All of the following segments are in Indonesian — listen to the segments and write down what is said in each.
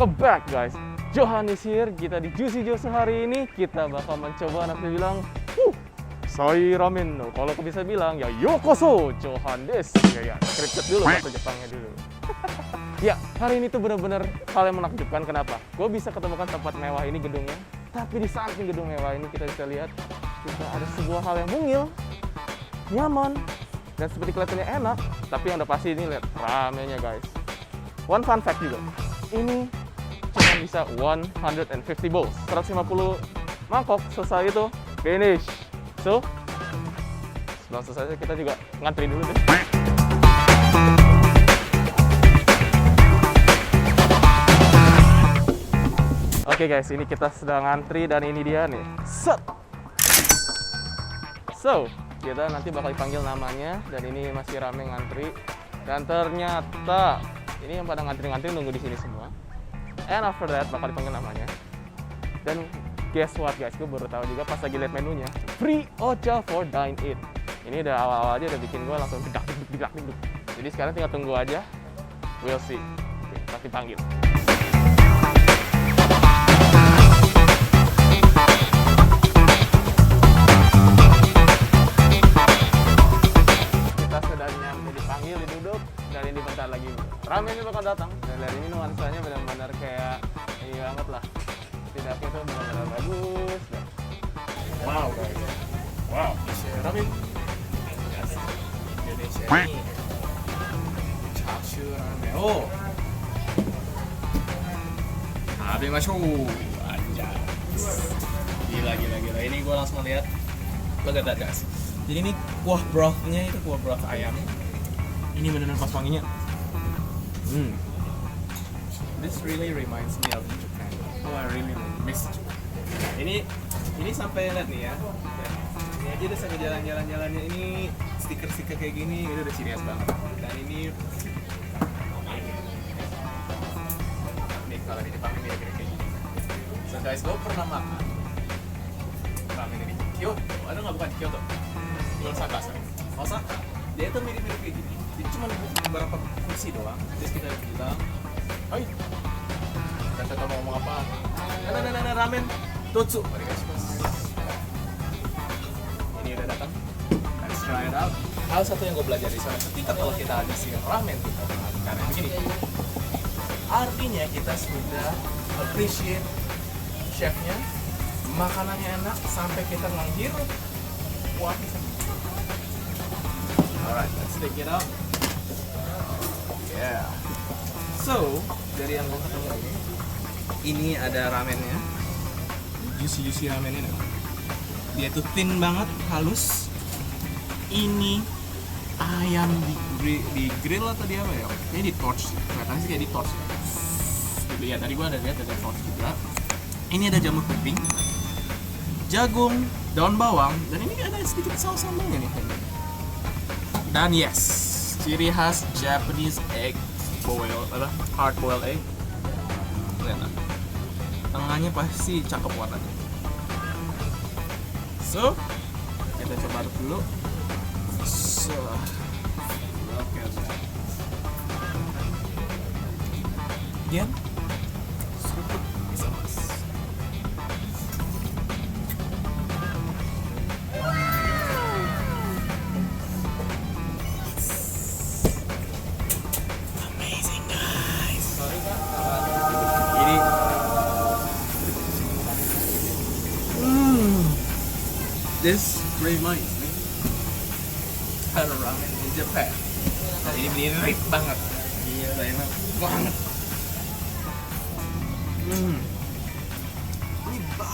Welcome back guys, Johannes here. Kita di Juicy Josu hari ini kita bakal mencoba anak bilang Sai Ramen. Kalau aku bisa bilang ya Yokoso Johannes. Ya scripted dulu bahasa Jepangnya dulu. Ya, hari ini tuh bener-bener hal yang menakjubkan. Kenapa? Gue bisa ketemukan tempat mewah ini gedungnya. Tapi di samping gedung mewah ini kita bisa lihat juga ada sebuah hal yang mungil, nyaman, dan seperti kelihatannya enak. Tapi yang udah pasti ini lihat ramennya guys. One fun fact juga, ini cuma bisa 150 bowls, 150 mangkok, selesai itu finish. So, sebelum selesai kita juga ngantri dulu deh. Oke guys, ini kita sedang ngantri dan ini dia nih. Set. So, kita nanti bakal dipanggil namanya dan ini masih rame ngantri. Dan ternyata ini yang pada ngantri-ngantri nunggu di sini semua. And after that bakal dipanggil namanya. Dan guess what guys, gue baru tahu juga pas lagi lihat menunya, free ocha for dine in. Ini udah awal-awal aja udah bikin gue langsung dedak. Jadi sekarang tinggal tunggu aja. We'll see. Oke, pasti panggil. Kita sudah nyampe dipanggil, diduduk, dan ini bentar lagi ramennya bakal datang. Dan dari ini nuansanya benar-benar kayak ini banget lah. Tidaknya tuh benar-benar bagus. Wow guys. Wow. Ramen. Indonesia ini. Chashu ramen. Oh. Abimashou. Anjay. Gila. Ini gue langsung lihat. Look at that guys. Jadi ini kuah brothnya itu kuah broth ayam. Ini benar-benar pas wanginya. This really reminds me of Japan. Oh, I really miss Japan. Ini sampai lihat nih ya. Ini aja udah sampai jalan-jalannya ini stiker-stiker kayak gini, itu udah serius banget. Dan ini kalau di Jepang ini kayak gini. So guys, gue pernah makan ramen ini Kyoto. Ada nggak, bukan Kyoto? Osaka, sorry. Osaka. Dia itu mirip-mirip kayak gini. Jadi cuma beberapa kursi doang. Terus kita bilang, "Hai, kita tahu mau ngomong apa? Nah, ramen Totsu." Ini udah datang. Let's try it out. Hal satu yang gue belajar di sana, ketika kalau kita habis ramen kita karena begini, artinya kita sudah appreciate chefnya, makanannya enak sampai kita menghirup kuahnya. Alright, let's take it out. Yeah. So, dari yang gue ketemu ini ada ramennya, juicy ramennya nih. Dia tuh thin banget, halus. Ini ayam di grill atau di apa ya? Ini di torch, kelihatannya sih kayak di torch. Lihat tadi gua ada lihat ada torch juga. Ini ada jamur kuping, jagung, daun bawang, dan ini ada sedikit saus sambalnya nih. Dan yes, ciri khas Japanese egg boil, hard boiled egg. Lihat, tengahnya pasti cakep warnanya. So, kita coba aduk dulu. So, oke. Kemudian, seruput bisa mas. Amazing guys. Ini this reminds me of ramen in Japan. Dan ini mirip banget. Gila, enak banget.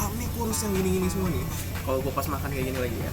Ini kurus yang gini-gini semua nih. Kalau gue pas makan kayak gini lagi ya.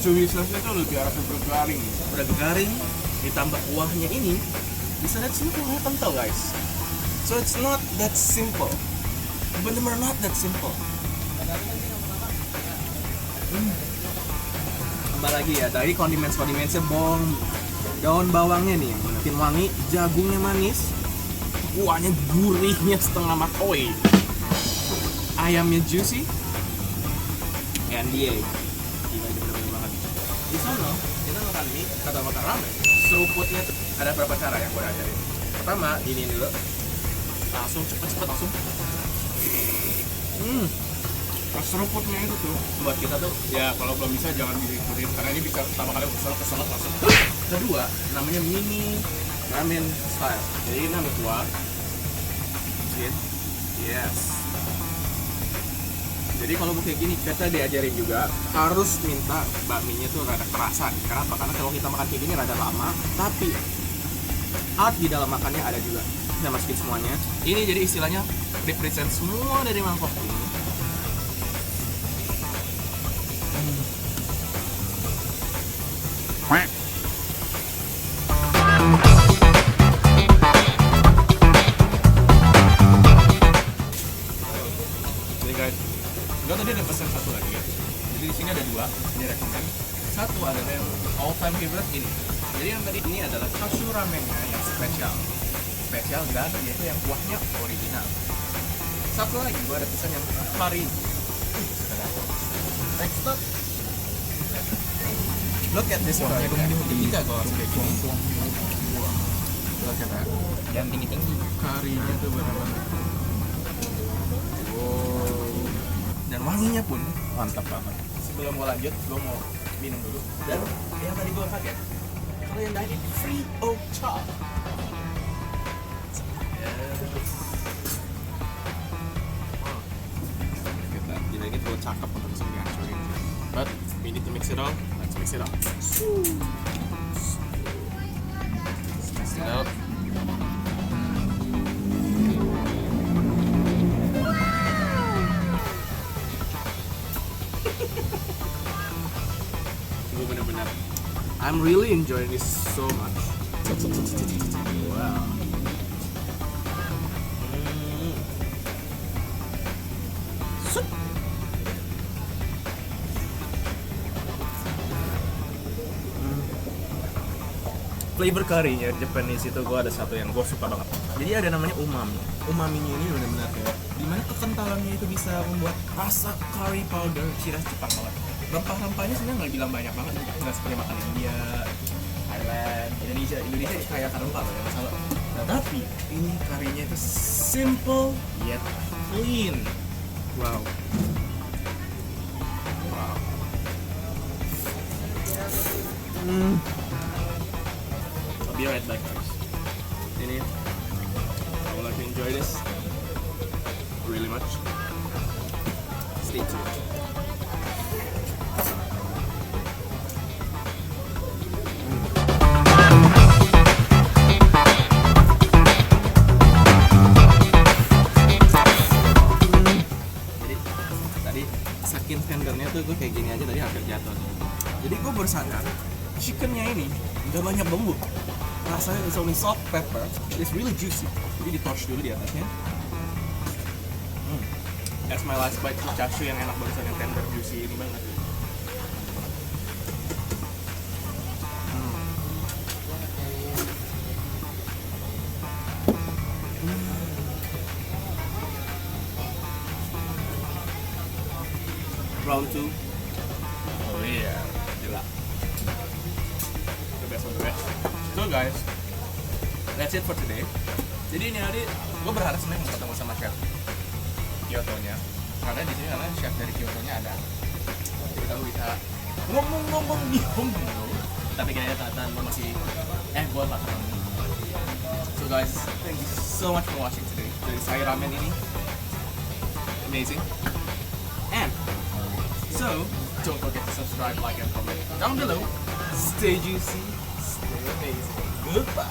Chewy sauce-nya tuh lebih arah bergaring. Udah garing, ditambah kuahnya ini. Bisa lihat sini kuahnya kental guys. So it's not that simple. Bener-bener not that simple. Tambah lagi ya, tadi kondimennya daun bawangnya nih yang bikin wangi, jagungnya manis, kuahnya gurihnya setengah makoi, ayamnya juicy, and the egg. Gila, bener-bener banget. Di sana kita makan mie, kata makan ramen, seruputnya ada beberapa cara yang gue ajarin. Pertama, ini dulu. Langsung cepet-cepet langsung. Seruputnya itu tuh buat kita tuh ya kalau belum bisa jangan diikutin karena ini bisa pertama kali kesel langsung. Kedua, namanya mini ramen style. Jadi ini nama gua. Yes. Jadi kalau mau kayak gini kita diajarin juga harus minta bakminya tuh rada kerasan. Kenapa? Karena kalau kita makan kayak gini rada lama, tapi art di dalam makannya ada juga. Kita masukin semuanya. Ini jadi istilahnya represent semua dari mangkok ini. Jadi guys, gue tadi ada pesan satu lagi ya. Jadi di sini ada dua, ini rekomend. Satu adalah yang all time favorite ini. Jadi yang tadi ini adalah chashu ramennya yang spesial dan yaitu yang kuahnya original. Satu lagi gue ada pesan yang curry. Next up, look at this one. Ketika gue langsung kayak gini, look at that. Yang tinggi-tinggi. Karinya tuh benar-benar. Wow. Dan wanginya pun Mantap banget. sebelum gue lanjut, gue mau minum dulu. Dan yang tadi gue kaget, kalau yang tadi free of charge. Kita terlalu cakep untuk bisa dihancurin. But we need to mix it all. Let's mix it up. Mix it up. Gue bener-bener I'm really enjoying this so much. Wow. Sup. Flavor currynya Japanese itu gue ada satu yang gue suka banget. Jadi ada namanya umami. Umaminya ini benar-benar kayak dimana kekentalannya itu bisa membuat rasa curry powder ciri khas Jepang banget. Rempah-rempahnya sebenarnya nggak bilang banyak banget, nggak seperti makan India, Thailand, Indonesia kaya akan rempah loh ya masalah. Nah tapi ini currynya itu simple yet clean. Wow. Wow. I'll be right back guys. Ini I would like to enjoy this really much. Stay tuned. Saking tendernya tuh gue kayak gini aja tadi hampir jatuh. Jadi gue baru sadar chickennya ini nggak banyak bumbu. Rasanya it's only salt, pepper, it's really juicy. Jadi di torch dulu di atasnya. That's my last bite of chashu yang enak barusan, yang tender juicy ini banget. Round 2. Oh yeah, gila. The best of the best. So guys, that's it for today. Jadi ini tadi gue berharap sebenarnya mau ketemu sama chef Kyoto-nya. Karena di sini karena chef dari Kyoto-nya ada. Jadi kita bisa ngomong-ngomong di Hongo. Tapi kayaknya tatan lo masih gue bakal. So guys, thank you so much for watching today. Dari saya ramen ini amazing. And so, don't forget to subscribe, like, and comment down below. Stay juicy, stay amazing. Goodbye.